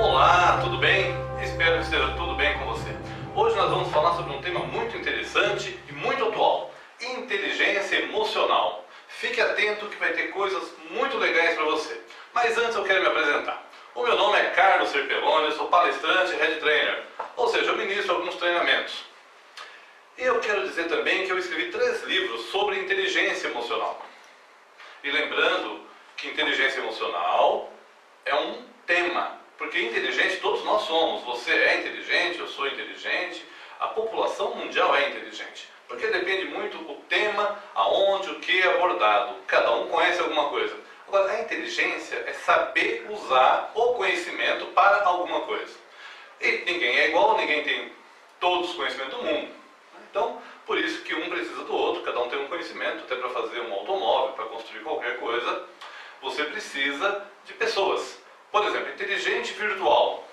Olá, tudo bem? Espero que esteja tudo bem com você. Hoje nós vamos falar sobre um tema muito interessante e muito atual: inteligência emocional. Fique atento que vai ter coisas muito legais para você. Mas antes eu quero me apresentar. O meu nome é Carlos Serpelloni, eu sou palestrante e head trainer, ou seja, eu ministro alguns treinamentos. E eu quero dizer também que eu escrevi 3 livros sobre inteligência emocional. E lembrando que inteligência emocional é um tema, porque inteligente todos nós somos. Você é inteligente, eu sou inteligente, a população mundial é inteligente. Porque depende muito do tema, aonde, o que é abordado. Cada um conhece alguma coisa. Agora, a inteligência é saber usar o conhecimento para alguma coisa. E ninguém é igual, ninguém tem todos os conhecimentos do mundo. Então, por isso que um precisa do outro, cada um tem um conhecimento, até para fazer um automóvel, para construir qualquer coisa, você precisa de pessoas. Por exemplo, inteligente virtual.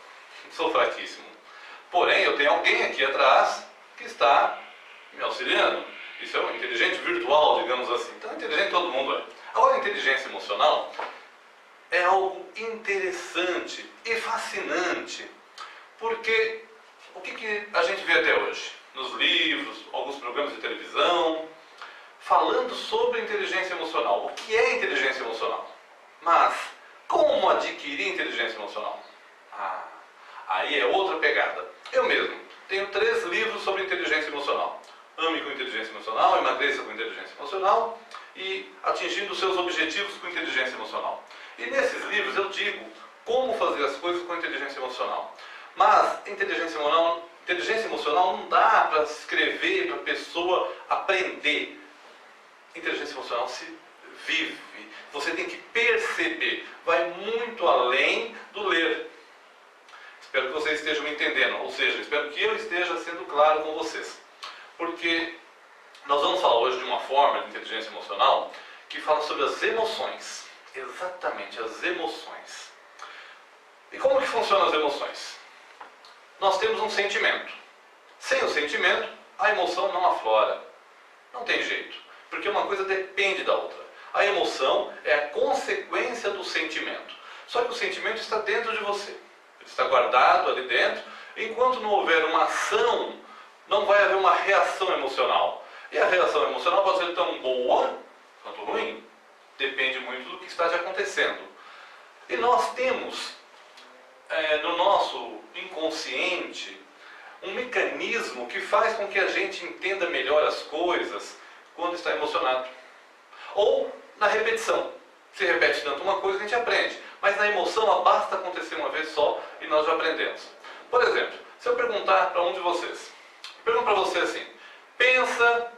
Sou fraquíssimo. Porém, eu tenho alguém aqui atrás que está me auxiliando. Isso é um inteligente virtual, digamos assim. Então, inteligente todo mundo é. Agora, a inteligência emocional é algo interessante e fascinante. Porque o que a gente vê até hoje? Nos livros, alguns programas de televisão, falando sobre inteligência emocional. O que é inteligência emocional? Mas, como adquirir inteligência emocional? Aí é outra pegada. Eu mesmo tenho 3 livros sobre inteligência emocional. Ame com inteligência emocional, emagreça com inteligência emocional e atingindo seus objetivos com inteligência emocional. E nesses livros eu digo como fazer as coisas com inteligência emocional. Mas inteligência emocional não dá para escrever, para a pessoa aprender. Inteligência emocional se vive. Você tem que perceber. Vai muito além do ler. Espero que vocês estejam me entendendo. Ou seja, espero que eu esteja sendo claro com vocês. Porque nós vamos falar hoje de uma forma de inteligência emocional que fala sobre as emoções. Exatamente, as emoções. E como que funcionam as emoções? Nós temos um sentimento. Sem o sentimento, a emoção não aflora. Não tem jeito. Porque uma coisa depende da outra. A emoção é a consequência do sentimento. Só que o sentimento está dentro de você. Ele está guardado ali dentro. Enquanto não houver uma ação, não vai haver uma reação emocional. E a reação emocional pode ser tão boa quanto ruim. Depende muito do que está te acontecendo. E nós temos no nosso inconsciente um mecanismo que faz com que a gente entenda melhor as coisas quando está emocionado. Ou na repetição. Se repete tanto uma coisa que a gente aprende. Mas na emoção basta acontecer uma vez só e nós já aprendemos. Por exemplo, se eu perguntar para um de vocês, pergunto para você assim: pensa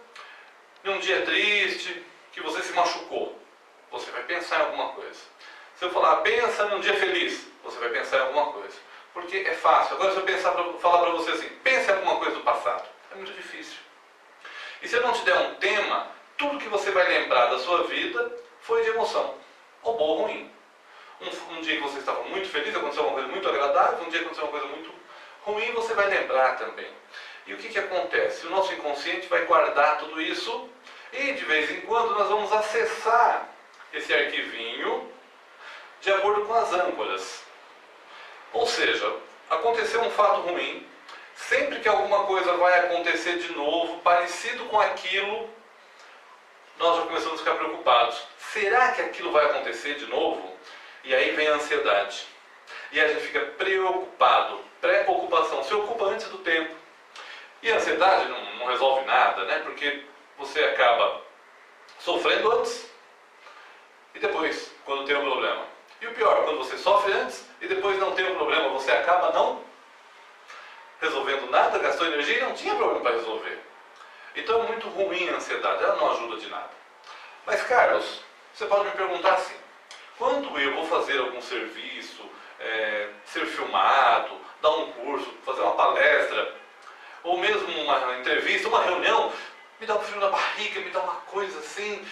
em um dia triste que você se machucou. Você vai pensar em alguma coisa. Se eu falar, pensa num dia feliz, você vai pensar em alguma coisa. Porque é fácil. Agora, se eu falar para você assim, pense em alguma coisa do passado, é muito difícil. E se eu não te der um tema, tudo que você vai lembrar da sua vida foi de emoção, ou boa ou ruim. Um dia que você estava muito feliz, aconteceu uma coisa muito agradável, um dia que aconteceu uma coisa muito ruim, você vai lembrar também. E o que acontece? O nosso inconsciente vai guardar tudo isso e de vez em quando nós vamos acessar esse arquivinho de acordo com as âncoras. Ou seja, aconteceu um fato ruim, sempre que alguma coisa vai acontecer de novo, parecido com aquilo, nós já começamos a ficar preocupados. Será que aquilo vai acontecer de novo? E aí vem a ansiedade. E a gente fica preocupado. Preocupação se ocupa antes do tempo. E a ansiedade não resolve nada, né? Porque você acaba sofrendo antes e depois, quando tem um problema. E o pior, quando você sofre antes e depois não tem um problema, você acaba não resolvendo nada, gastou energia e não tinha problema para resolver. Então é muito ruim a ansiedade, ela não ajuda de nada. Mas Carlos, você pode me perguntar assim: quando eu vou fazer algum serviço, ser filmado, dar um curso, fazer uma palestra, ou mesmo uma entrevista, uma reunião, me dá um frio na barriga, me dá uma coisa assim,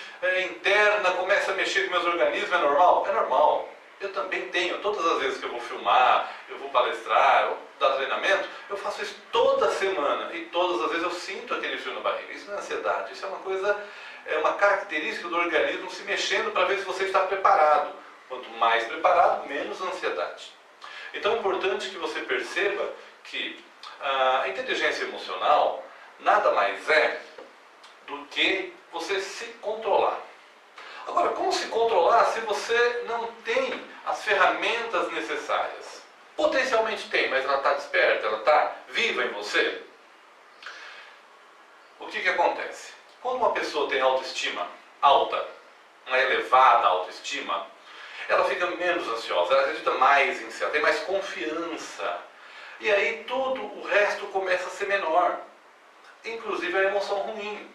interna, começa a mexer com meus organismos, é normal? É normal. Eu também tenho, todas as vezes que eu vou filmar, eu vou palestrar, eu dar treinamento, eu faço isso toda semana e todas as vezes eu sinto aquele frio na barriga. Isso não é ansiedade, isso é uma coisa, é uma característica do organismo se mexendo para ver se você está preparado. Quanto mais preparado, menos ansiedade. Então é importante que você perceba que a inteligência emocional nada mais é do que você se controlar. Agora, como se controlar se você não tem as ferramentas necessárias? Potencialmente tem, mas ela está desperta, ela está viva em você? O que acontece? Quando uma pessoa tem autoestima alta, uma elevada autoestima, ela fica menos ansiosa, ela acredita mais em si, ela tem mais confiança. E aí tudo o resto começa a ser menor, inclusive a emoção ruim.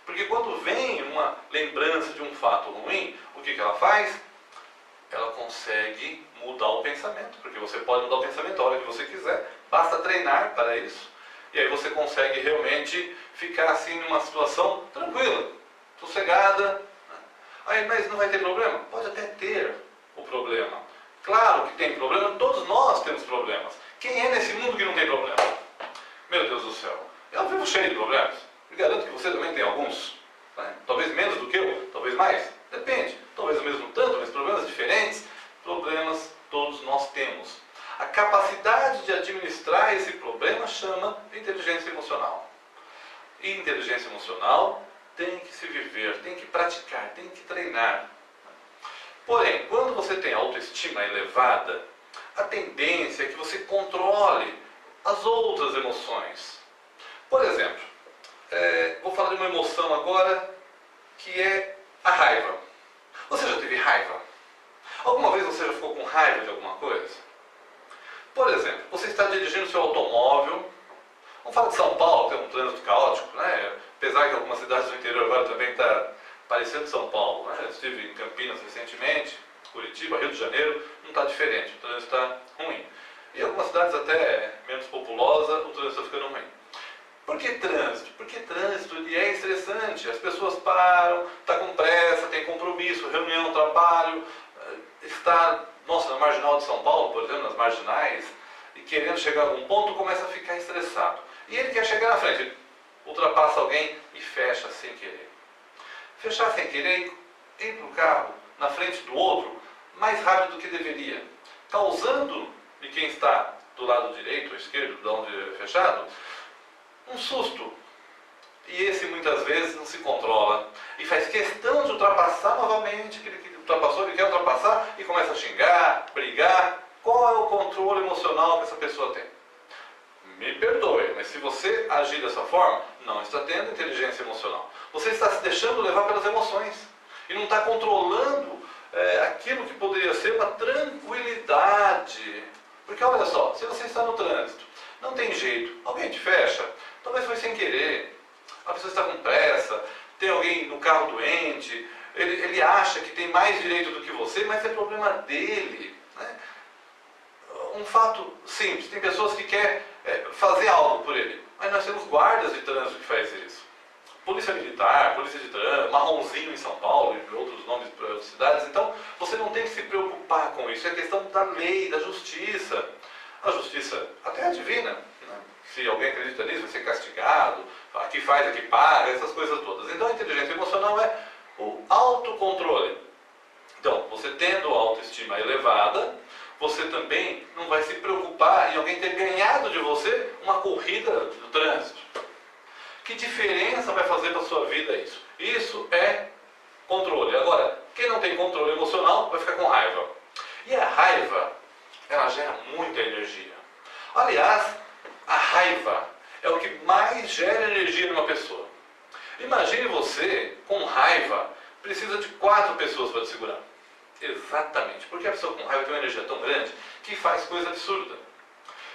Porque quando vem uma lembrança de um fato ruim, o que ela faz? Ela consegue mudar o pensamento, porque você pode mudar o pensamento a hora que você quiser, basta treinar para isso. E aí você consegue realmente ficar assim numa situação tranquila, sossegada. Aí, mas não vai ter problema? Pode até ter o problema. Claro que tem problema, todos nós temos problemas. Quem é nesse mundo que não tem problema? Meu Deus do céu, eu vivo cheio de problemas. Eu garanto que você também tem alguns. Né? Talvez menos do que eu, talvez mais. Depende. Talvez o mesmo tanto, mas problemas diferentes. Problemas todos nós temos. A capacidade de administrar esse problema chama de inteligência emocional. E inteligência emocional tem que se viver, tem que praticar, tem que treinar. Porém, quando você tem autoestima elevada, a tendência é que você controle as outras emoções. Por exemplo, vou falar de uma emoção agora que é a raiva. Você já teve raiva? Alguma vez você já ficou com raiva de alguma coisa? Por exemplo, você está dirigindo seu automóvel. Vamos falar de São Paulo, que é um trânsito caótico, né? Apesar que algumas cidades do interior agora também está parecendo São Paulo, né? Eu estive em Campinas recentemente, Curitiba, Rio de Janeiro, não está diferente, o trânsito está ruim. E algumas cidades até menos populosas, o trânsito está ficando ruim. Por que trânsito? Porque trânsito ele é estressante, as pessoas param, está com pressa, tem compromisso, reunião, trabalho, está, na marginal de São Paulo, por exemplo, nas marginais, e querendo chegar a algum ponto, começa a ficar estressado. E ele quer chegar na frente, ultrapassa alguém e fecha sem querer. Fechar sem querer, entra o carro na frente do outro, mais rápido do que deveria, causando de quem está do lado direito ou esquerdo, de onde é fechado, um susto. E esse muitas vezes não se controla e faz questão de ultrapassar novamente aquele que ultrapassou, ele quer ultrapassar e começa a xingar, brigar. Qual é o controle emocional que essa pessoa tem? Me perdoe, mas se você agir dessa forma, não está tendo inteligência emocional. Você está se deixando levar pelas emoções e não está controlando aquilo que poderia ser uma tranquilidade. Porque olha só, se você está no trânsito, não tem jeito, alguém te fecha, talvez foi sem querer, a pessoa está com pressa, tem alguém no carro doente, ele acha que tem mais direito do que você, mas é problema dele. Né? Um fato simples, tem pessoas que querem fazer algo por ele, mas nós temos guardas de trânsito que fazem isso. Polícia Militar, Polícia de Trânsito, Marronzinho em São Paulo e outros nomes para outras cidades. Então, você não tem que se preocupar com isso, é questão da lei, da justiça. A justiça até é divina, né? Se alguém acredita nisso, vai ser castigado, aqui faz, aqui paga, essas coisas todas. Então, a inteligência emocional é o autocontrole. Então, você tendo autoestima elevada, você também não vai se preocupar em alguém ter ganhado de você uma corrida do trânsito. Que diferença vai fazer para a sua vida isso? Isso é controle. Agora, quem não tem controle emocional vai ficar com raiva. E a raiva, ela gera muita energia. Aliás, a raiva é o que mais gera energia numa pessoa. Imagine você, com raiva, precisa de 4 pessoas para te segurar. Exatamente, porque a pessoa com raiva tem uma energia tão grande que faz coisa absurda.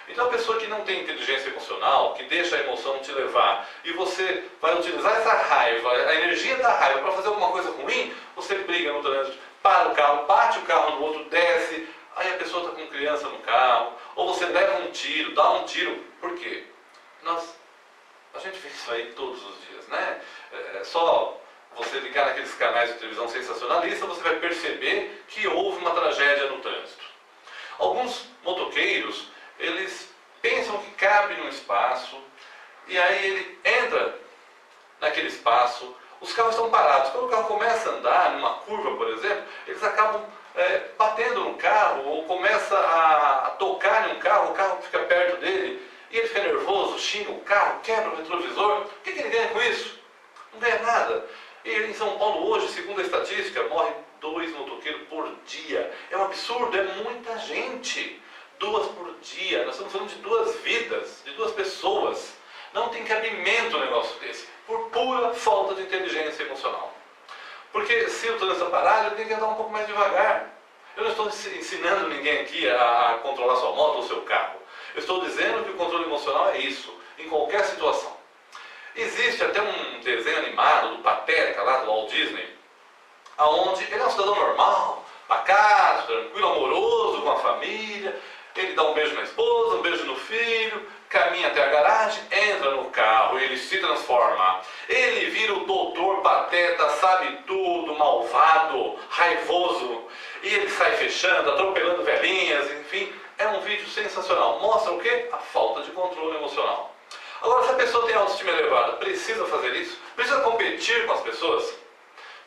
Então a pessoa que não tem inteligência emocional, que deixa a emoção te levar, e você vai utilizar essa raiva, a energia da raiva para fazer alguma coisa ruim, você briga no trânsito, para o carro, bate o carro no outro, desce, aí a pessoa está com criança no carro, ou você leva um tiro, dá um tiro. Por quê? A gente vê isso aí todos os dias, né? É só você ligar naqueles canais de televisão sensacionalistas, você vai perceber que houve uma tragédia no trânsito. Alguns motoqueiros, eles pensam que cabe num espaço, e aí ele entra naquele espaço, Os carros estão parados. Quando o carro começa a andar numa curva, por exemplo, eles acabam batendo no carro ou começa a tocar em um carro, o carro fica perto dele e ele fica nervoso, xinga o carro, quebra o retrovisor. O que ele ganha com isso? Não ganha nada. E em São Paulo hoje, segundo a estatística, morre 2 motoqueiros por dia. É um absurdo, é muita gente. 2 por dia. Nós estamos falando de 2 vidas, de 2 pessoas. Não tem cabimento um negócio desse, por pura falta de inteligência emocional. Porque se o trânsito parar, ele tem que andar um pouco mais devagar. Eu não estou ensinando ninguém aqui a controlar sua moto ou seu carro. Eu estou dizendo que o controle emocional é isso, em qualquer situação. Existe até um desenho animado do Pateta, lá do Walt Disney, onde ele é um cidadão normal, pacato, tranquilo, amoroso com a família. Ele dá um beijo na esposa, um beijo no filho, caminha até a garagem, entra no carro, ele se transforma. Ele vira o doutor Pateta, sabe tudo, malvado, raivoso. E ele sai fechando, atropelando velhinhas, enfim. É um vídeo sensacional. Mostra o quê? A falta de controle emocional. Agora, se a pessoa tem autoestima elevada, precisa fazer isso? Precisa competir com as pessoas?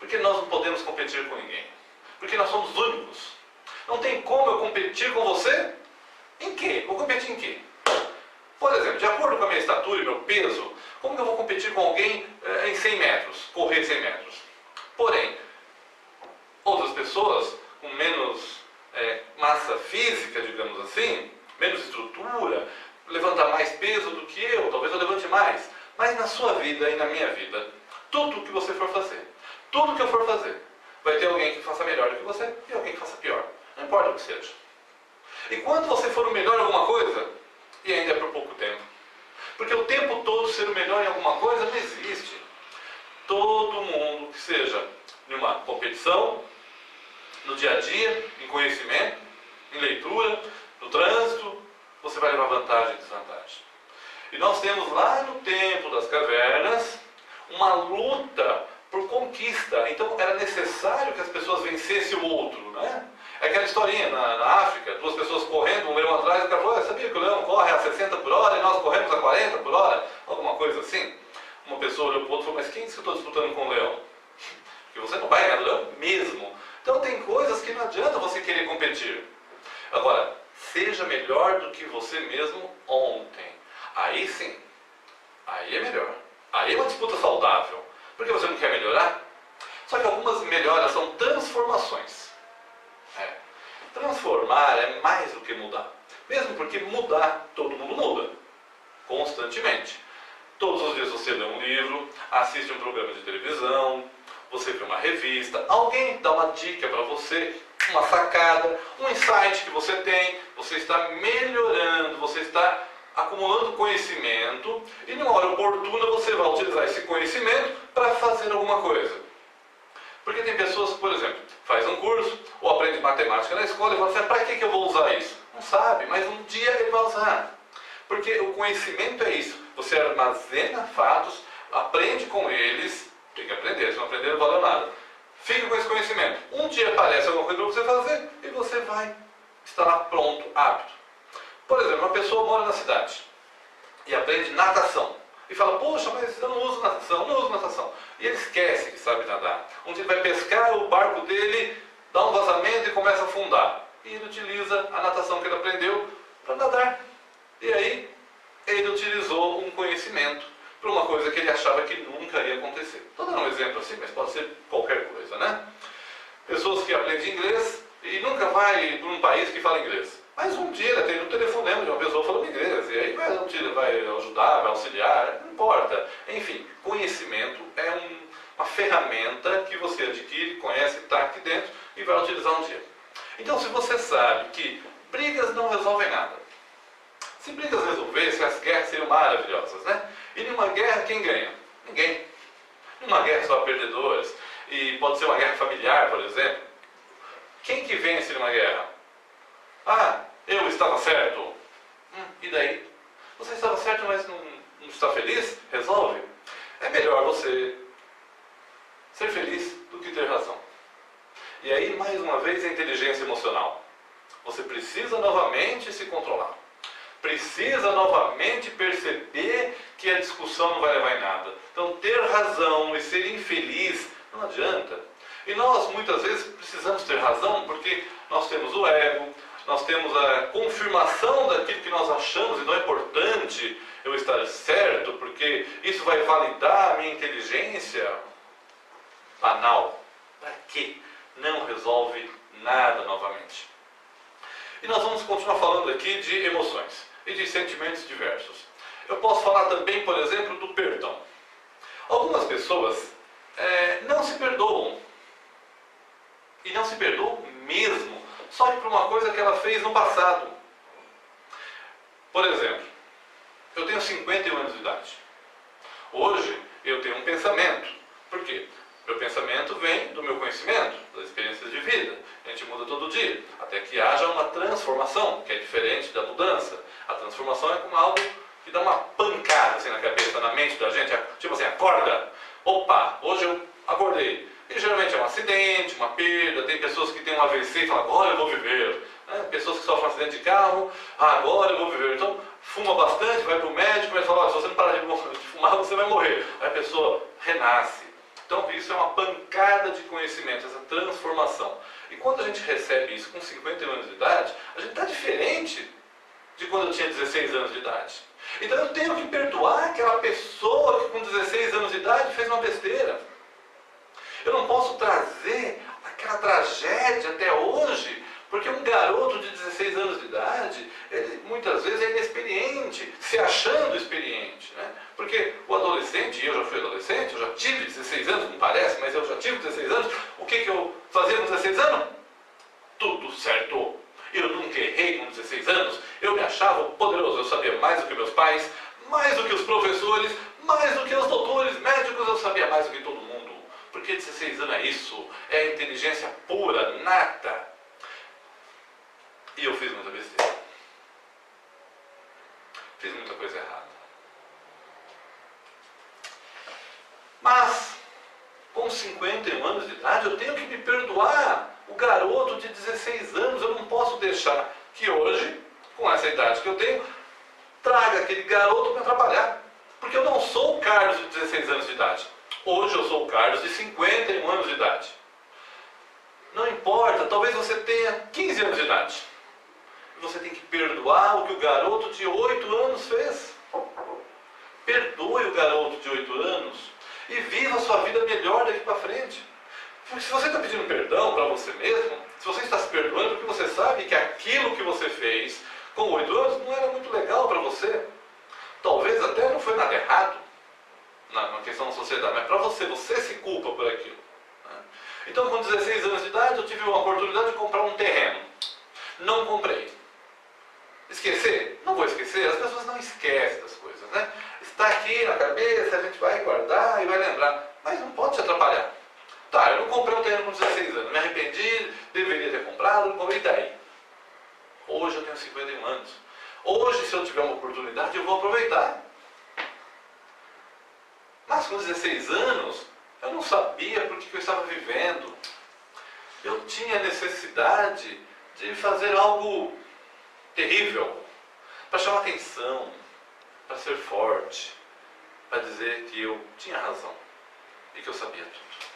Porque nós não podemos competir com ninguém. Porque nós somos únicos. Não tem como eu competir com você? Em quê? Vou competir em quê? Por exemplo, de acordo com a minha estatura e meu peso, como que eu vou competir com alguém em 100 metros, correr 100 metros? Porém, outras pessoas com menos massa física, digamos assim, menos estrutura, levantar mais peso do que eu, talvez eu levante mais. Mas na sua vida e na minha vida, tudo que você for fazer, tudo que eu for fazer, vai ter alguém que faça melhor do que você e alguém que faça pior. Não importa o que seja. E quando você for o melhor em alguma coisa, e ainda é por pouco tempo. Porque o tempo todo ser o melhor em alguma coisa não existe. Todo mundo que seja em uma competição, no dia a dia, em conhecimento, em leitura, no trânsito, você vai levar vantagem e desvantagem. E nós temos lá no tempo das cavernas uma luta por conquista. Então era necessário que as pessoas vencessem o outro, né? É aquela historinha na África, 2 pessoas correndo, um leão atrás, e o cara falou, sabia que o leão corre a 60 por hora e nós corremos a 40 por hora? Alguma coisa assim. Uma pessoa olhou para o outro e falou, mas quem disse que eu estou disputando com o leão? Porque você não vai ganhar do leão mesmo. Então tem coisas que não adianta você querer competir. Agora, seja melhor do que você mesmo ontem. Aí sim, aí é melhor. Aí é uma disputa saudável. Porque você não quer melhorar? Só que algumas melhoras são transformações. Transformar é mais do que mudar. Mesmo porque mudar, todo mundo muda. Constantemente. Todos os dias você lê um livro, assiste um programa de televisão, você vê uma revista, alguém dá uma dica para você, uma sacada, um insight que você tem, você está melhorando, você está acumulando conhecimento e numa hora oportuna você vai utilizar esse conhecimento para fazer alguma coisa. Porque tem pessoas que, por exemplo, faz um curso ou aprende matemática na escola e fala assim, para que eu vou usar isso? Não sabe, mas um dia ele vai usar. Porque o conhecimento é isso. Você armazena fatos, aprende com eles, tem que aprender, se não aprender não valeu nada. Fica com esse conhecimento. Um dia aparece alguma coisa para você fazer e você vai estar lá pronto, apto. Por exemplo, uma pessoa mora na cidade e aprende natação. E fala, poxa, mas eu não uso natação, não uso natação. E ele esquece que sabe nadar. Um dia ele vai pescar, o barco dele dá um vazamento e começa a afundar. E ele utiliza a natação que ele aprendeu para nadar. E aí, ele utilizou um conhecimento para uma coisa que ele achava que nunca ia acontecer. Estou dando um exemplo assim, mas pode ser qualquer coisa, né? Pessoas que aprendem inglês e nunca vai para um país que fala inglês. Mas um dia ele tem um telefonema de uma pessoa falando inglês, e aí vai ajudar, vai auxiliar, não importa. Enfim, conhecimento é uma ferramenta que você adquire, conhece, está aqui dentro e vai utilizar um dia. Então, se você sabe que brigas não resolvem nada, se brigas resolvessem, as guerras seriam maravilhosas, né? E numa guerra, quem ganha? Ninguém. Numa guerra só há perdedores, e pode ser uma guerra familiar, por exemplo. Quem que vence numa guerra? Ah, eu estava certo. E daí? Você estava certo, mas não está feliz? Resolve. É melhor você ser feliz do que ter razão. E aí, mais uma vez, a inteligência emocional. Você precisa novamente se controlar. precisa novamente perceber que a discussão não vai levar em nada. Então, ter razão e ser infeliz não adianta. E nós, muitas vezes, precisamos ter razão porque nós temos o ego, nós temos a confirmação daquilo que nós achamos, e não é importante eu estar certo, porque isso vai validar a minha inteligência. Banal. Para quê? Não resolve nada novamente. E nós vamos continuar falando aqui de emoções e de sentimentos diversos. Eu posso falar também, por exemplo, do perdão. Algumas pessoas não se perdoam. E não se perdoam mesmo, só que por uma coisa que ela fez no passado. Por exemplo, eu tenho 51 anos de idade. Hoje eu tenho um pensamento. Por quê? Meu pensamento vem do meu conhecimento, das experiências de vida. A gente muda todo dia, até que haja uma transformação, que é diferente da mudança. A transformação é como algo que dá uma pancada assim na cabeça, na mente da gente. Tipo assim, acorda. Opa, hoje eu acordei. E geralmente é um acidente, uma perda. Tem pessoas que têm um AVC e falam, agora eu vou viver. Pessoas que sofrem um acidente de carro, agora eu vou viver. Então, fuma bastante, vai para o médico, mas fala, se você não parar de fumar, você vai morrer. Aí a pessoa renasce. Então, isso é uma pancada de conhecimento, essa transformação. E quando a gente recebe isso com 51 anos de idade, a gente está diferente de quando eu tinha 16 anos de idade. Então, eu tenho que perdoar aquela pessoa que com 16 anos de idade fez uma besteira. Eu não posso trazer aquela tragédia até hoje, porque um garoto de 16 anos de idade, ele muitas vezes é inexperiente, se achando experiente, né? Porque o adolescente, e eu já fui adolescente, eu já tive 16 anos, não parece, mas eu já tive 16 anos, o que eu fazia com 16 anos? Tudo certo. Eu nunca errei com 16 anos, eu me achava poderoso, eu sabia mais do que meus pais, mais do que os professores, mais do que os doutores, médicos, eu sabia mais do que todo mundo. Porque 16 anos é isso, é inteligência pura, nata. E eu fiz muita besteira. Fiz muita coisa errada. Mas, com 51 anos de idade, eu tenho que me perdoar. O garoto de 16 anos, eu não posso deixar que hoje, com essa idade que eu tenho, traga aquele garoto para atrapalhar. Porque eu não sou o Carlos de 16 anos de idade. Hoje eu sou o Carlos de 51 anos de idade. Não importa, talvez você tenha 15 anos de idade. Você tem que perdoar o que o garoto de 8 anos fez. Perdoe o garoto de 8 anos e viva a sua vida melhor daqui para frente. Porque se você está pedindo perdão para você mesmo, se você está se perdoando, porque você sabe que aquilo que você fez com 8 anos não era muito legal para você. Talvez até não foi nada errado na questão da sociedade, mas para você se culpa por aquilo. Então, com 16 anos de idade, eu tive uma oportunidade de comprar um terreno. Não comprei. Esquecer? Não vou esquecer, as pessoas não esquecem das coisas, né? Está aqui na cabeça, a gente vai guardar e vai lembrar, mas não pode te atrapalhar. Tá, eu não comprei um terreno com 16 anos, me arrependi, deveria ter comprado, não comprei, daí. Hoje eu tenho 51 anos. Hoje, se eu tiver uma oportunidade, eu vou aproveitar. Mas com 16 anos, eu não sabia por que eu estava vivendo. Eu tinha necessidade de fazer algo terrível, para chamar atenção, para ser forte, para dizer que eu tinha razão e que eu sabia tudo.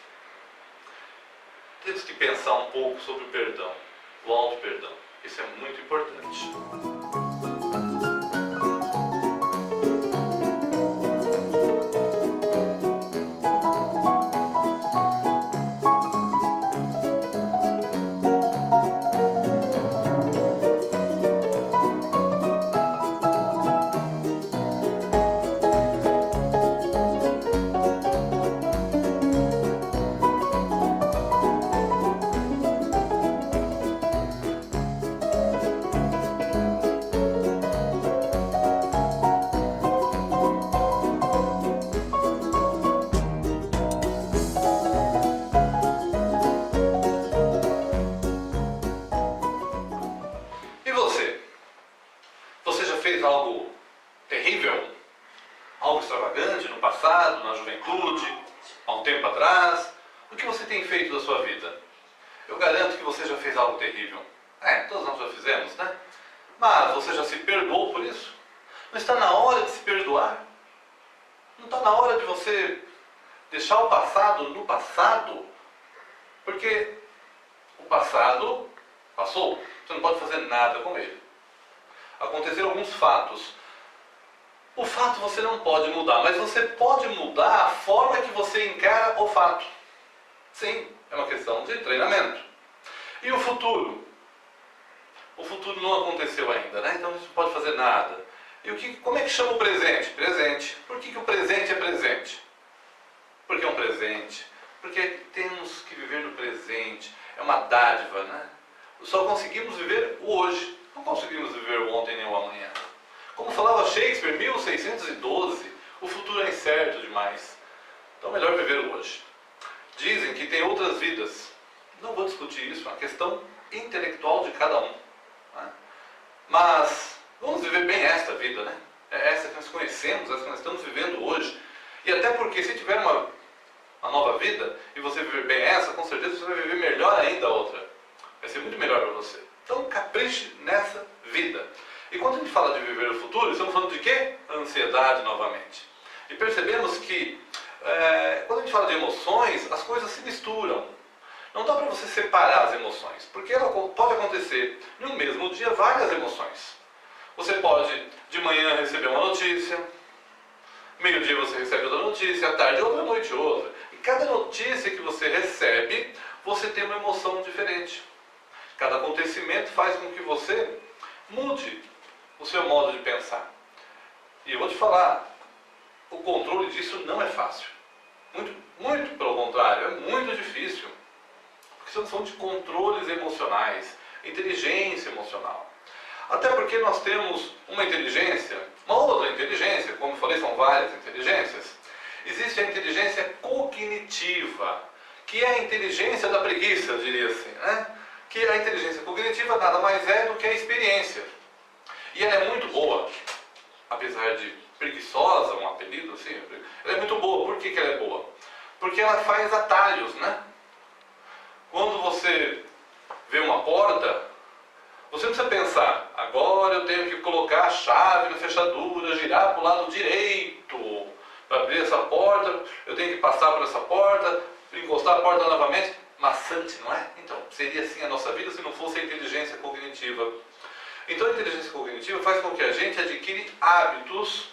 Temos que pensar um pouco sobre o perdão, o auto-perdão. Isso é muito importante. Fez algo terrível, algo extravagante no passado, na juventude, há um tempo atrás? O que você tem feito da sua vida? Eu garanto que você já fez algo terrível. Todos nós já fizemos, né? Mas você já se perdoou por isso? Não está na hora de se perdoar? Não está na hora de você deixar o passado no passado? Porque o passado passou, você não pode fazer nada com ele. Aconteceram alguns fatos. O fato você não pode mudar, mas você pode mudar a forma que você encara o fato. Sim, é uma questão de treinamento. E o futuro? O futuro não aconteceu ainda, né? Então a gente não pode fazer nada. E como é que chama o presente? Presente. Por que o presente é presente? Porque é um presente. Porque temos que viver no presente. É uma dádiva, né? Só conseguimos viver o hoje. Não conseguimos viver o ontem nem o amanhã. Como falava Shakespeare, 1612, o futuro é incerto demais. Então é melhor viver o hoje. Dizem que tem outras vidas. Não vou discutir isso, é uma questão intelectual de cada um. Né? Mas vamos viver bem esta vida, né? É essa que nós conhecemos, essa que nós estamos vivendo hoje. E até porque se tiver uma nova vida e você viver bem essa, com certeza você vai viver melhor ainda a outra. Vai ser muito melhor para você. Então capriche nessa vida. E quando a gente fala de viver o futuro, estamos falando de quê? Ansiedade novamente. E percebemos que quando a gente fala de emoções, as coisas se misturam. Não dá para você separar as emoções, porque ela pode acontecer no mesmo dia várias emoções. Você pode de manhã receber uma notícia, meio-dia você recebe outra notícia, à tarde outra, à noite outra. E cada notícia que você recebe, você tem uma emoção diferente. Cada acontecimento faz com que você mude o seu modo de pensar. E eu vou te falar, o controle disso não é fácil. Muito pelo contrário, é muito difícil. Porque estamos falando de controles emocionais, inteligência emocional. Até porque nós temos uma inteligência, uma outra inteligência, como eu falei, são várias inteligências. Existe a inteligência cognitiva, que é a inteligência da preguiça, eu diria assim, né? Que a inteligência cognitiva nada mais é do que a experiência. E ela é muito boa, apesar de preguiçosa, um apelido assim, ela é muito boa. Por que ela é boa? Porque ela faz atalhos, né? Quando você vê uma porta, você não precisa pensar, agora eu tenho que colocar a chave na fechadura, girar para o lado direito, para abrir essa porta, eu tenho que passar por essa porta, encostar a porta novamente. Maçante, não é? Então, seria assim a nossa vida se não fosse a inteligência cognitiva. Então a inteligência cognitiva faz com que a gente adquire hábitos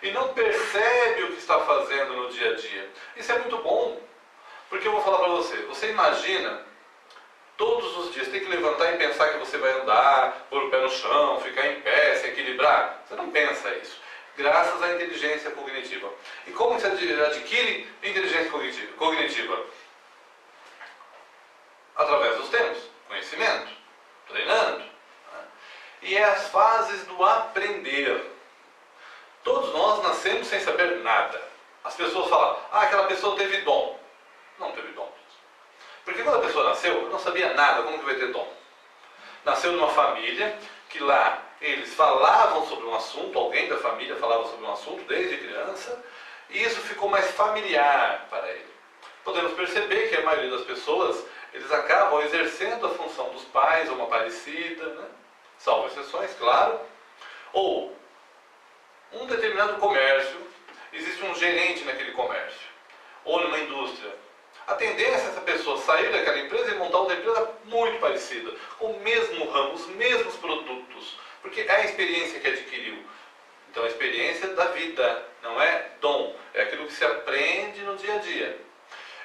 e não percebe o que está fazendo no dia a dia. Isso é muito bom, porque eu vou falar para você, você imagina todos os dias ter que levantar e pensar que você vai andar, pôr o pé no chão, ficar em pé, se equilibrar. Você não pensa isso, graças à inteligência cognitiva. E como você adquire inteligência cognitiva? Através dos tempos, conhecimento, treinando. E é as fases do aprender. Todos nós nascemos sem saber nada. As pessoas falam, aquela pessoa teve dom. Não teve dom. Porque quando a pessoa nasceu, não sabia nada, como que vai ter dom? Nasceu numa família, que lá eles falavam sobre um assunto, alguém da família falava sobre um assunto desde criança, e isso ficou mais familiar para ele. Podemos perceber que a maioria das pessoas, eles acabam exercendo a função dos pais, ou uma parecida, né? Salvo exceções, claro. Ou um determinado comércio, existe um gerente naquele comércio, ou numa indústria. A tendência é essa pessoa sair daquela empresa e montar outra empresa muito parecida, com o mesmo ramo, os mesmos produtos, porque é a experiência que adquiriu. Então a experiência da vida, não é dom, é aquilo que se aprende no dia a dia.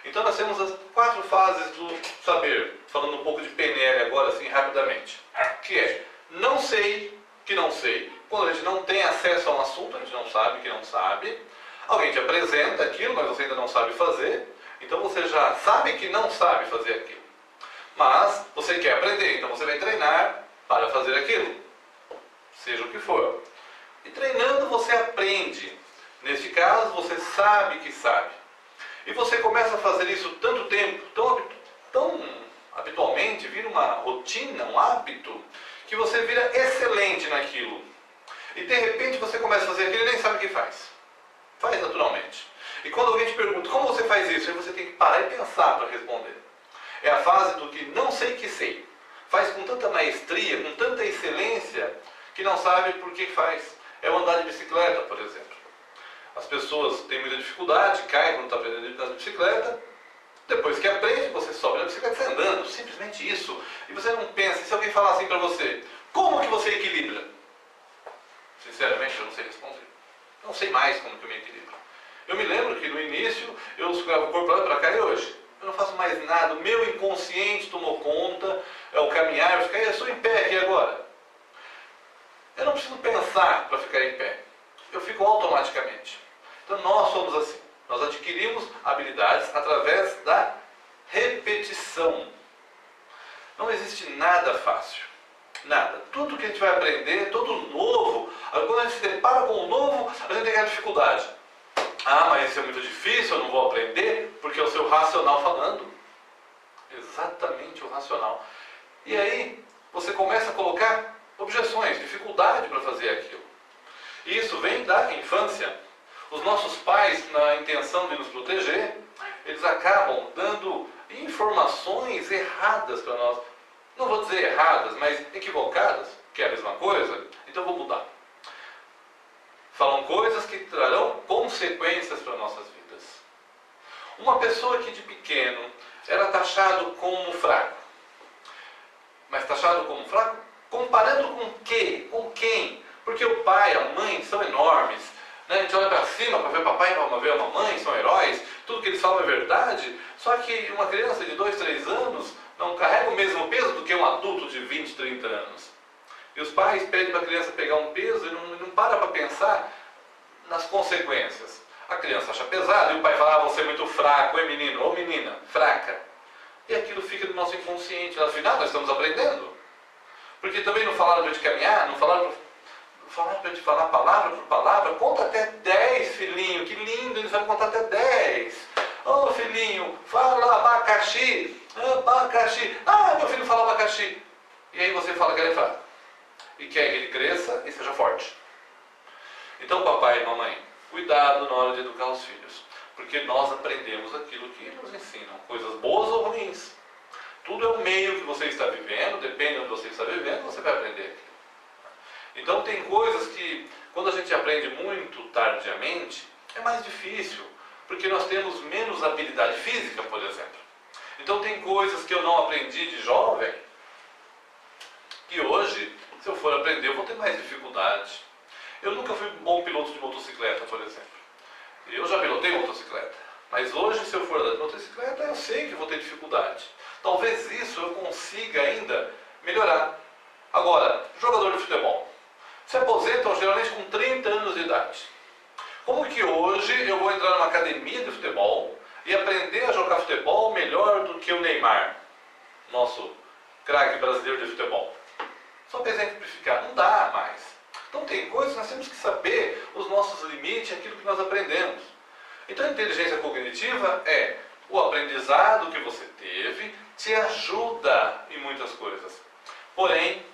Então nós temos as 4 fases do saber, falando um pouco de PNL agora, assim, rapidamente. Que é, não sei que não sei. Quando a gente não tem acesso a um assunto, a gente não sabe que não sabe. Alguém te apresenta aquilo, mas você ainda não sabe fazer. Então você já sabe que não sabe fazer aquilo. Mas você quer aprender, então você vai treinar para fazer aquilo. Seja o que for. E treinando você aprende. Neste caso, você sabe que sabe. E você começa a fazer isso tanto tempo, tão habitualmente, vira uma rotina, um hábito, que você vira excelente naquilo. E de repente você começa a fazer aquilo e nem sabe o que faz. Faz naturalmente. E quando alguém te pergunta, como você faz isso? Aí você tem que parar e pensar para responder. É a fase do que não sei que sei. Faz com tanta maestria, com tanta excelência, que não sabe por que faz. É o andar de bicicleta, por exemplo. As pessoas têm muita dificuldade, caem quando está aprendendo a andar de bicicleta. Depois que aprende, você sobe na bicicleta e sai andando. Simplesmente isso. E você não pensa, se alguém falar assim para você, como que você equilibra? Sinceramente, eu não sei responder. Não sei mais como que eu me equilibro. Eu me lembro que no início eu segurava o corpo para lá para cá e hoje eu não faço mais nada. O meu inconsciente tomou conta, é o caminhar, eu ficar, eu sou em pé aqui agora. Eu não preciso pensar para ficar em pé. Eu fico automaticamente. Então nós somos assim. Nós adquirimos habilidades através da repetição. Não existe nada fácil. Nada. Tudo que a gente vai aprender, tudo novo, quando a gente se depara com o novo, a gente tem aquela dificuldade. Ah, mas isso é muito difícil, eu não vou aprender, porque é o seu racional falando. Exatamente o racional. E aí, você começa a colocar objeções, dificuldade para fazer aquilo. E isso vem da infância. Os nossos pais, na intenção de nos proteger, eles acabam dando informações erradas para nós. Não vou dizer erradas, mas equivocadas, que é a mesma coisa, então vou mudar. Falam coisas que trarão consequências para nossas vidas. Uma pessoa que de pequeno era taxado como fraco. Mas taxado como fraco? Comparando com o quê? Com quem? Porque o pai, a mãe são enormes. Né? A gente olha para cima para ver o papai e para ver a mamãe, são heróis. Tudo que eles falam é verdade. Só que uma criança de 2, 3 anos não carrega o mesmo peso do que um adulto de 20, 30 anos. E os pais pedem para a criança pegar um peso e não para pensar nas consequências. A criança acha pesado e o pai fala, você é muito fraco, é menino ou menina, fraca. E aquilo fica no nosso inconsciente. Afinal, nós estamos aprendendo. Porque também não falaram para a gente caminhar, não falaram para a gente falar palavra por palavra. Conta até 10, filhinho, que lindo, eles vão contar até 10. Ô filhinho, fala abacaxi, abacaxi. Ah, meu filho fala abacaxi. E aí você fala que ele é fraco. E quer que ele cresça e seja forte. Então, papai e mamãe, cuidado na hora de educar os filhos. Porque nós aprendemos aquilo que nos ensinam. Coisas boas ou ruins. Tudo é o meio que você está vivendo, depende de onde você está vivendo, você vai aprender aquilo. Então tem coisas que, quando a gente aprende muito tardiamente, é mais difícil. Porque nós temos menos habilidade física, por exemplo. Então tem coisas que eu não aprendi de jovem, que hoje, se eu for aprender, eu vou ter mais dificuldade. Eu nunca fui um bom piloto de motocicleta, por exemplo. Eu já pilotei motocicleta. Mas hoje, se eu for andar de motocicleta, eu sei que vou ter dificuldade. Talvez isso eu consiga ainda melhorar. Agora, jogador de futebol. Se aposentam geralmente com 30 anos de idade. Como que hoje eu vou entrar numa academia de futebol e aprender a jogar futebol melhor do que o Neymar, nosso craque brasileiro de futebol? Só para exemplificar, não dá mais. Então tem coisas que nós temos que saber os nossos limites, aquilo que nós aprendemos. Então a inteligência cognitiva é o aprendizado que você teve, te ajuda em muitas coisas. Porém,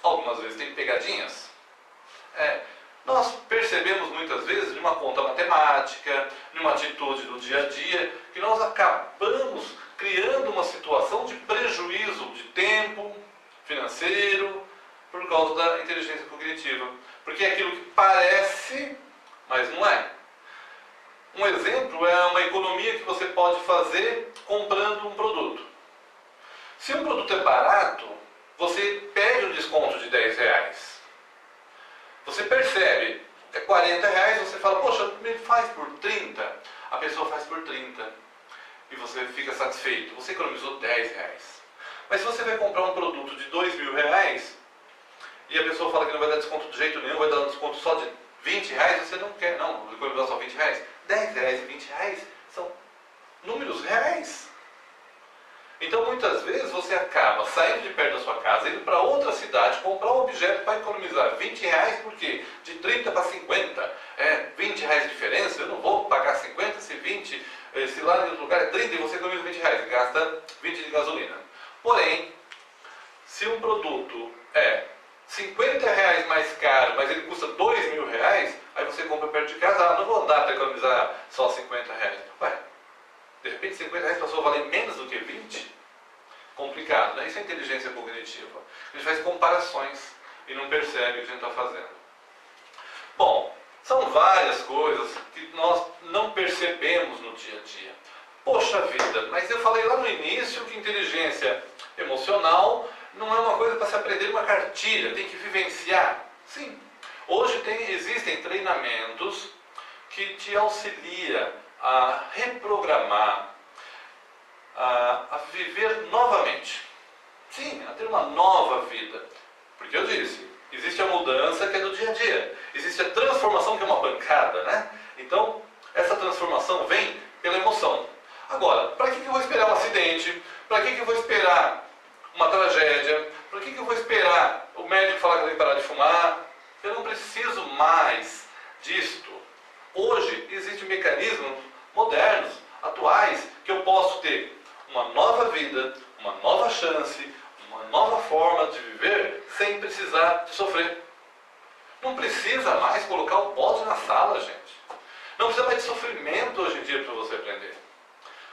algumas vezes tem pegadinhas. Nós percebemos muitas vezes, numa conta matemática, numa atitude do dia a dia, que nós acabamos criando uma situação de prejuízo de tempo, financeiro, por causa da inteligência cognitiva. Porque é aquilo que parece, mas não é. Um exemplo é uma economia que você pode fazer comprando um produto. Se um produto é barato, você pede um desconto de 10 reais. Você percebe, é 40 reais, você fala, poxa, me faz por 30. A pessoa faz por 30. E você fica satisfeito. Você economizou 10 reais. Mas se você vai comprar um produto de 2.000 reais, e a pessoa fala que não vai dar desconto de jeito nenhum, vai dar um desconto só de 20 reais, você não quer, não, vou economizar só 20 reais. 10 reais e 20 reais são números reais. Então muitas vezes você acaba saindo de perto da sua casa, indo para outra cidade, comprar um objeto para economizar 20 reais, por quê? De 30 para 50, 20 reais de diferença, eu não vou pagar 50 se 20, se lá em outro lugar é 30 e você economiza 20 reais, gasta 20 de gasolina. Porém, se um produto é 50 reais mais caro, mas ele custa 2.000 reais, aí você compra perto de casa, não vou andar para economizar só 50 reais. Ué, de repente 50 reais passou a valer menos do que 20? Complicado, né? Isso é inteligência cognitiva. A gente faz comparações. e não percebe o que a gente está fazendo. Bom, são várias coisas que nós não percebemos no dia a dia. Poxa vida, mas eu falei lá no início que inteligência emocional não é uma coisa para se aprender uma cartilha, tem que vivenciar. Sim, hoje existem treinamentos que te auxilia a reprogramar, a viver novamente. Sim, a ter uma nova vida. Porque eu disse, existe a mudança que é do dia a dia. Existe a transformação que é uma pancada, né? Então, essa transformação vem pela emoção. Agora, para que eu vou esperar um acidente? Para que eu vou esperar uma tragédia? Para que eu vou esperar o médico falar que eu tenho que parar de fumar? Eu não preciso mais disto. Hoje existem mecanismos modernos, atuais, que eu posso ter uma nova vida, uma nova chance, uma nova forma de viver sem precisar de sofrer. Não precisa mais colocar o bode na sala, gente. Não precisa mais de sofrimento hoje em dia para você aprender.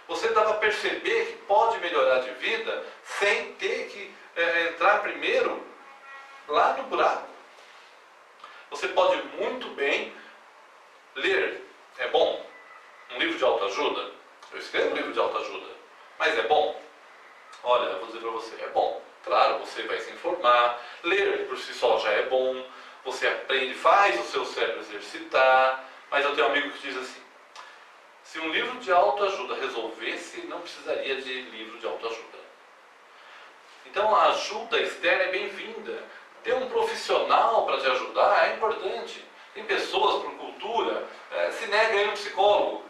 Você dá para perceber que pode melhorar de vida sem ter que entrar primeiro lá no buraco. Você pode muito bem ler. É bom. Um livro de autoajuda. Eu escrevo um livro de autoajuda. Mas é bom? Olha, eu vou dizer para você, é bom. Claro, você vai se informar. Ler por si só já é bom. Você aprende, faz o seu cérebro exercitar. Mas eu tenho um amigo que diz assim, se um livro de autoajuda resolvesse, não precisaria de livro de autoajuda. Então a ajuda externa é bem-vinda. Ter um profissional para te ajudar é importante. Tem pessoas, por cultura, se negam a ir no psicólogo.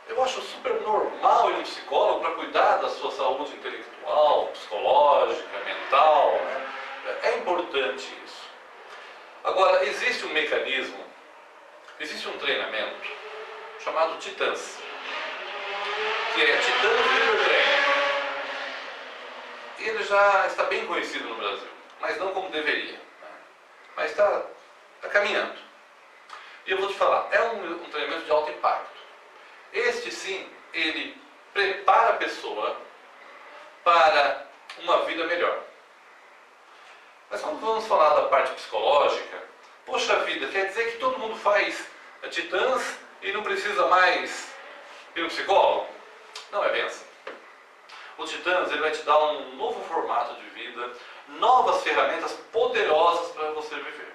Eu acho super normal ir no psicólogo para cuidar da sua saúde intelectual, psicológica, mental. É importante isso. Agora, existe um mecanismo, existe um treinamento chamado Titãs, que é Titãs Leader Training. Ele já está bem conhecido no Brasil, mas não como deveria. Mas está caminhando. E eu vou te falar, é um treinamento de alto impacto. Este sim, ele prepara a pessoa para uma vida melhor. Mas quando vamos falar da parte psicológica, poxa vida, quer dizer que todo mundo faz Titãs e não precisa mais ir no psicólogo? Não é bem assim. O Titãs ele vai te dar um novo formato de vida, novas ferramentas poderosas para você viver.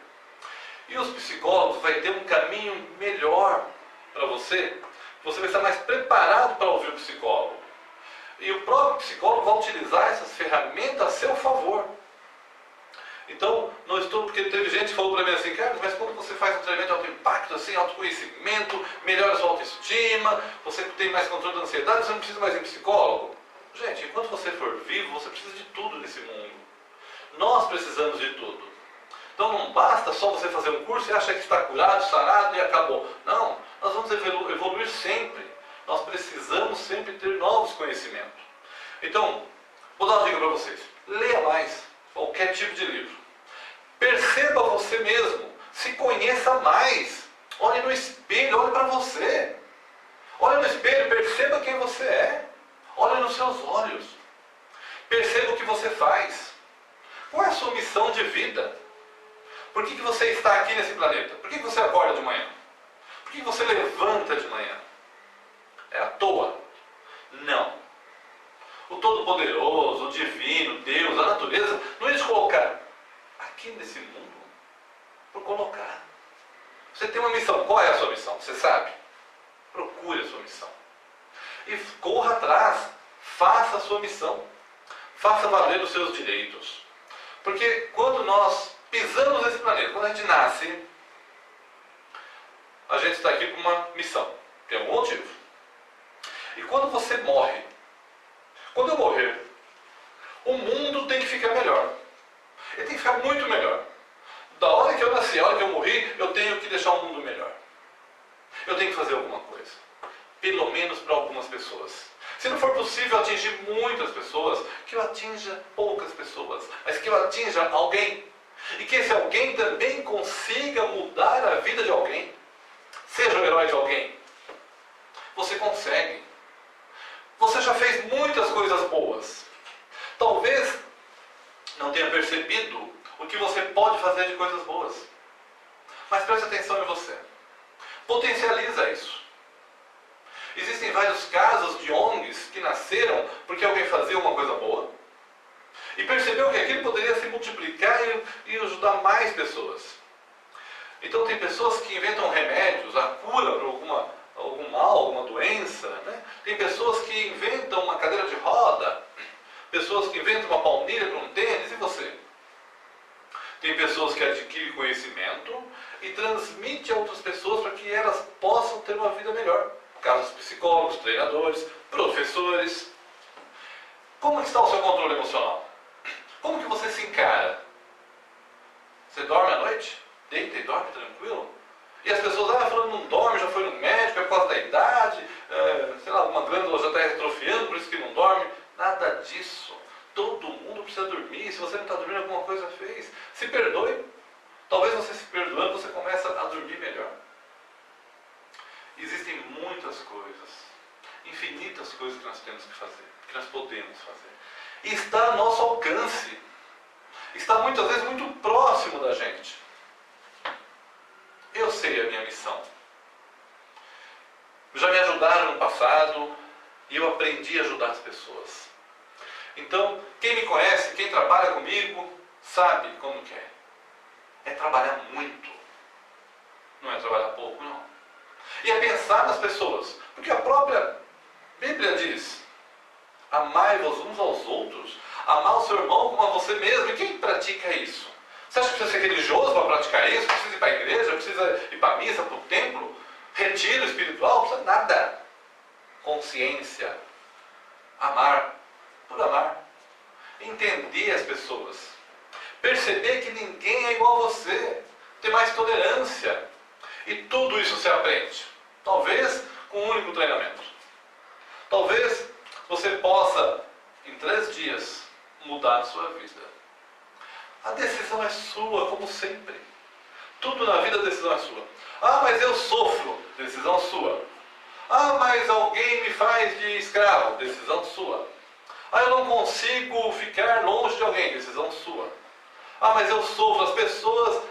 E os psicólogos vão ter um caminho melhor para você. Você vai estar mais preparado para ouvir o psicólogo. E o próprio psicólogo vai utilizar essas ferramentas a seu favor. Então, não estou, porque teve gente que falou para mim assim, Carlos, mas quando você faz um treinamento de alto impacto, assim, autoconhecimento, melhora a sua autoestima, você tem mais controle da ansiedade, você não precisa mais ir em psicólogo. Gente, enquanto você for vivo, você precisa de tudo nesse mundo. Nós precisamos de tudo. Então não basta só você fazer um curso e achar que está curado, sarado e acabou. Não, nós vamos evoluir sempre. Nós precisamos sempre ter novos conhecimentos. Então, vou dar uma dica para vocês. Leia mais qualquer tipo de livro. Perceba você mesmo. Se conheça mais. Olhe no espelho, olhe para você. Olhe no espelho, perceba quem você é. Olhe nos seus olhos. Perceba o que você faz. Qual é a sua missão de vida? Por que você está aqui nesse planeta? Por que você acorda de manhã? Por que você levanta de manhã? É à toa? Não. O Todo-Poderoso, o Divino, Deus, a natureza, não eles colocaram aqui nesse mundo por colocar. Você tem uma missão. Qual é a sua missão? Você sabe? Procure a sua missão. E corra atrás. Faça a sua missão. Faça valer os seus direitos. Porque quando nós pisamos nesse planeta, quando a gente nasce, a gente está aqui com uma missão. Tem um motivo. E quando você morre, quando eu morrer, o mundo tem que ficar melhor. Ele tem que ficar muito melhor. Da hora que eu nasci, a hora que eu morri, eu tenho que deixar o mundo melhor. Eu tenho que fazer alguma coisa. Pelo menos para algumas pessoas. Se não for possível atingir muitas pessoas, que eu atinja poucas pessoas. Mas que eu atinja alguém. E que esse alguém também consiga mudar a vida de alguém. Seja o herói de alguém. Você consegue. Você já fez muitas coisas boas. Talvez não tenha percebido o que você pode fazer de coisas boas. Mas preste atenção em você. Potencializa isso. Existem vários casos de ONGs que nasceram porque alguém fazia uma coisa boa e percebeu que aquilo poderia se multiplicar e ajudar mais pessoas. Então tem pessoas que inventam remédios, a cura para algum mal, alguma doença, né? Tem pessoas que inventam uma cadeira de roda, pessoas que inventam uma palmilha para um tênis, e você? Tem pessoas que adquirem conhecimento e transmitem a outras pessoas para que elas possam ter uma vida melhor. No caso dos psicólogos, treinadores, professores. Como está o seu controle emocional? Como que você se encara? Você dorme à noite? Deita e dorme tranquilo? E as pessoas, falando não dorme, já foi no médico, é por causa da idade, sei lá, uma glândula já está atrofiando, por isso que não dorme. Nada disso. Todo mundo precisa dormir. Se você não está dormindo, alguma coisa fez. Se perdoe. Talvez você se perdoando, você começa a dormir melhor. Existem muitas coisas, infinitas coisas que nós temos que fazer, que nós podemos fazer. E está ao nosso alcance. Está muitas vezes muito próximo da gente. Eu sei a minha missão. Já me ajudaram no passado e eu aprendi a ajudar as pessoas. Então, quem me conhece, quem trabalha comigo, sabe como que é. É trabalhar muito. Não é trabalhar pouco, não. E é pensar nas pessoas. Porque a própria Bíblia diz: amai-vos uns aos outros, amar o seu irmão como a você mesmo. E quem pratica isso? Você acha que precisa ser religioso para praticar isso? Precisa ir para a igreja? Precisa ir para a missa, para o templo? Retiro espiritual? Não precisa nada. Consciência. Amar. Por amar. Entender as pessoas. Perceber que ninguém é igual a você. Ter mais tolerância. E tudo isso se aprende. Talvez com um único treinamento. Talvez você possa, em 3 dias, mudar a sua vida. A decisão é sua, como sempre. Tudo na vida a decisão é sua. Mas eu sofro. Decisão sua. Mas alguém me faz de escravo. Decisão sua. Eu não consigo ficar longe de alguém. Decisão sua. Mas eu sofro. As pessoas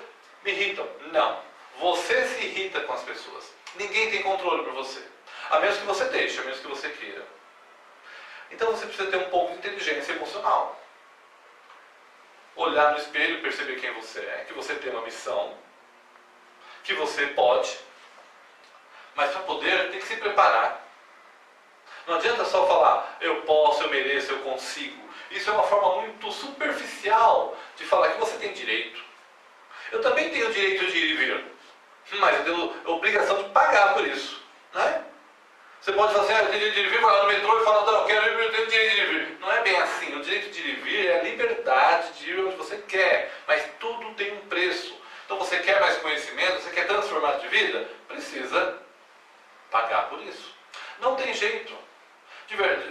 me irritam. Não. Você se irrita com as pessoas. Ninguém tem controle por você. A menos que você deixe, a menos que você queira. Então você precisa ter um pouco de inteligência emocional. Olhar no espelho e perceber quem você é, que você tem uma missão, que você pode, mas para poder tem que se preparar. Não adianta só falar, eu posso, eu mereço, eu consigo. Isso é uma forma muito superficial de falar que você tem direito. Eu também tenho o direito de ir e vir, mas eu tenho a obrigação de pagar por isso, não é? Você pode falar assim, eu tenho direito de ir e vir, vai lá no metrô e fala, não, eu quero ir, eu tenho direito de ir e vir. Não é bem assim. O direito de ir e vir é a liberdade de ir onde você quer, mas tudo tem um preço. Então você quer mais conhecimento, você quer transformar de vida, precisa pagar por isso. Não tem jeito.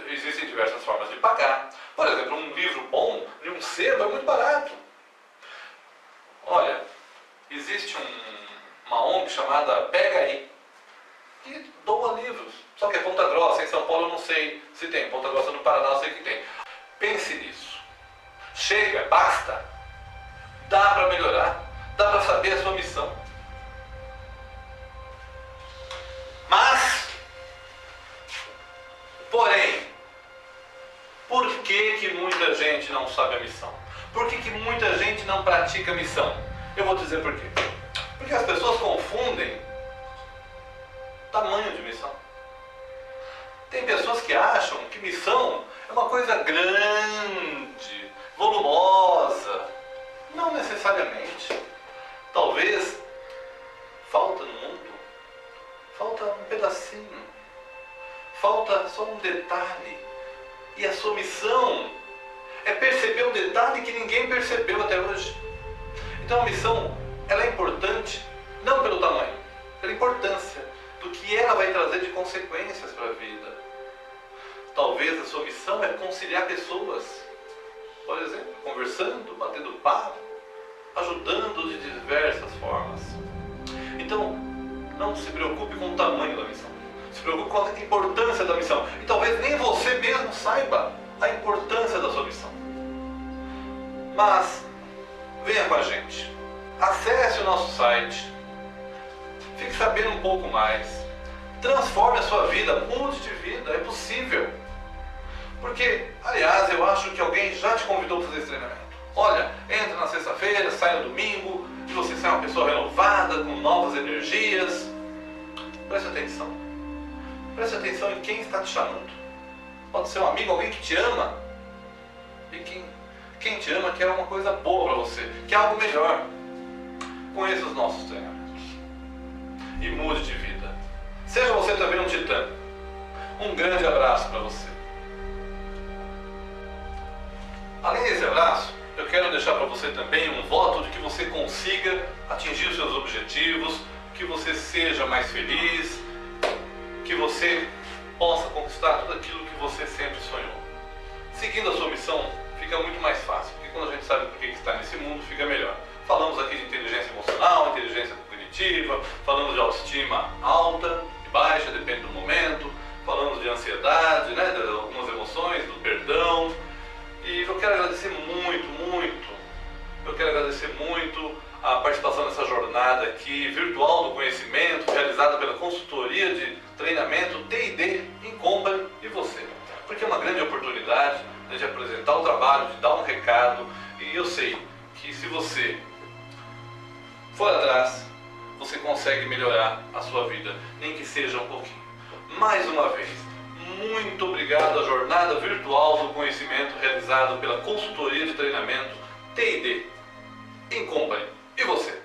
Existem diversas formas de pagar. Por exemplo, um livro bom, de um sebo, é muito barato. Olha, existe uma ONG chamada Pega Aí, que doa livros. Só que é Ponta Grossa, em São Paulo eu não sei se tem. Ponta Grossa no Paraná eu sei que tem. Pense nisso. Chega, basta. Dá para melhorar. Dá para saber a sua missão. Mas, porém, por que muita gente não sabe a missão? Por que muita gente não pratica a missão? Eu vou dizer por quê. Porque as pessoas confundem tamanho de missão. Tem pessoas que acham que missão é uma coisa grande, volumosa. Não necessariamente. Talvez falta no mundo, falta um pedacinho, falta só um detalhe. E a sua missão é perceber um detalhe que ninguém percebeu até hoje. Então a missão, ela é importante, não pelo tamanho, pela importância do que ela vai trazer de consequências para a vida. Talvez a sua missão é conciliar pessoas, por exemplo, conversando, batendo papo, ajudando de diversas formas. Então, não se preocupe com o tamanho da missão. Se preocupe com a importância da missão. E talvez nem você mesmo saiba a importância da sua missão. Mas, venha com a gente. Acesse o nosso site, fique sabendo um pouco mais, transforme a sua vida, mude de vida, é possível. Porque, aliás, eu acho que alguém já te convidou para fazer esse treinamento. Olha, entra na sexta-feira, sai no domingo, e você sai uma pessoa renovada, com novas energias. Preste atenção. Preste atenção em quem está te chamando. Pode ser um amigo, alguém que te ama. E quem te ama quer uma coisa boa para você, quer algo melhor. Conheça os nossos treinamentos. E mude de vida. Seja você também um titã. Um grande abraço para você. Além desse abraço, eu quero deixar para você também um voto de que você consiga atingir os seus objetivos, que você seja mais feliz, que você possa conquistar tudo aquilo que você sempre sonhou. Seguindo a sua missão, fica muito mais fácil, porque quando a gente sabe por que está nesse mundo, fica melhor. Falamos aqui de inteligência emocional, inteligência cognitiva, falamos de autoestima alta e baixa, depende do momento, falamos de ansiedade, né, de algumas emoções, do perdão. E eu quero agradecer muito a participação nessa jornada aqui, virtual do conhecimento, realizada pela consultoria de treinamento T&D Incompany e você. Porque é uma grande oportunidade de apresentar o trabalho, de dar um recado, e eu sei que se você for atrás, você consegue melhorar a sua vida, nem que seja um pouquinho. Mais uma vez, muito obrigado à jornada virtual do conhecimento realizada pela consultoria de treinamento T&D Incompany. E você?